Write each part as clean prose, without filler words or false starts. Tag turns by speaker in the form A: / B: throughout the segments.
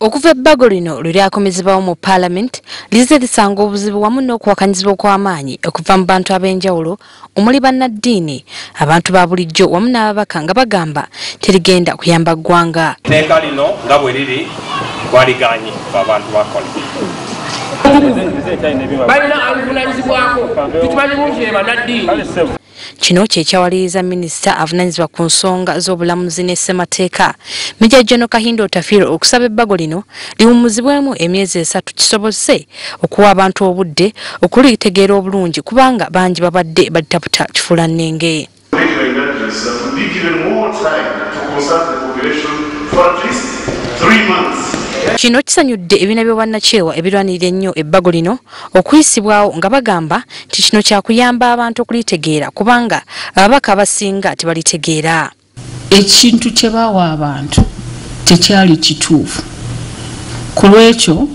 A: Okuva ebbago lino lyakomezebwawo mu Parliament lize lisanga obuzibu wamu n'okuwakanyizibwa kw'amaanyi okuva mu bantu ab'enjawulo omuli bannaddiini abantu ba bulijjo wamu n'ababaka nga bagamba terigenda kuyamba ggwanga.
B: Etteeka lino nga bwe liri twaliganye abantu bakola.
C: Balina abuvunaanyizibwako tukimanyi bungi bannaddiini.
A: Kino kyekyawaliriza minisita avunanyizibwa ku nsonga z'obulamuzi ne ssemateeka Meja General Kahindo Tafiro okusaba ebbago lino liwummuzibwemu emyezi 3 kisobose okuwa abantu obudde okulitegeera obulungi kubanga bangi babadde balitaputa kifuulannenge. Kino kisanyudde ebibiina by'obwannakyewa ebirwanirira ennyo ebbago lino okuyisibwawo nga bagamba nti kino kyakuyamba abantu okulitegeera kubanga ababaka abasinga tebalitegeera.
D: Ekintu kye bawa abantu tekyali kituufu. Ku lwekyo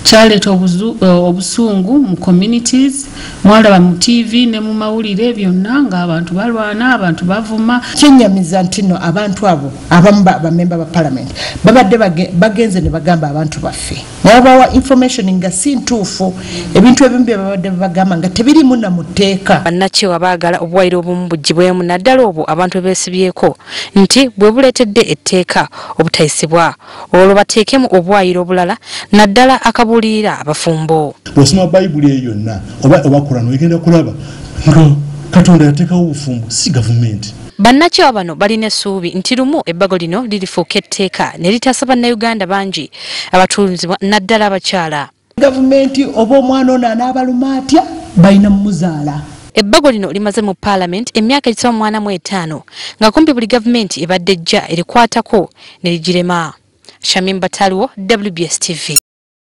D: kyaleeta obusungu mu communities, mwalaba mu TV ne mu mawulire byonna ng'abantu balwana, abantu bavuma.
E: Kyennyamiza nti nno abantu abo abamu bamemba ba Parliament babadde bagenze ne bagamba abantu baffe nabawa information nga si ntuufu, ebintu ebimu bye babadde bagamba nga tebirimu na mu tteeka.
A: Bannakyewa baagala obuwayire obumu buggyibwemu naddala obwo abantu beesibyeko nti bwe buleetedde etteeka obutayisibwa olwo bateekemu obuwayire obulala naddala akabulira abafumbo.
F: Bw'osoma Bayibuli eyo yonna oba Kurano egenda kulaba nga Katonda yateekawo obufumbo si gavumenti.
A: Bannakyewa bano balina essuubi nti lumu ebbago lino lirifuuka etteeka ne litaasa bannayuganda bangi abatulumizibwa naddala abakyala.
E: Gavumenti oba omwana ono anaabaluma atya balina mumuzaala.
A: Ebbago lino limaze mu Parliament emyaka egisaba 45 nga kumpi buli gavumenti ebadde ejja erikwatako ne ligirema. Shamim Bataaliwo, WBS TV.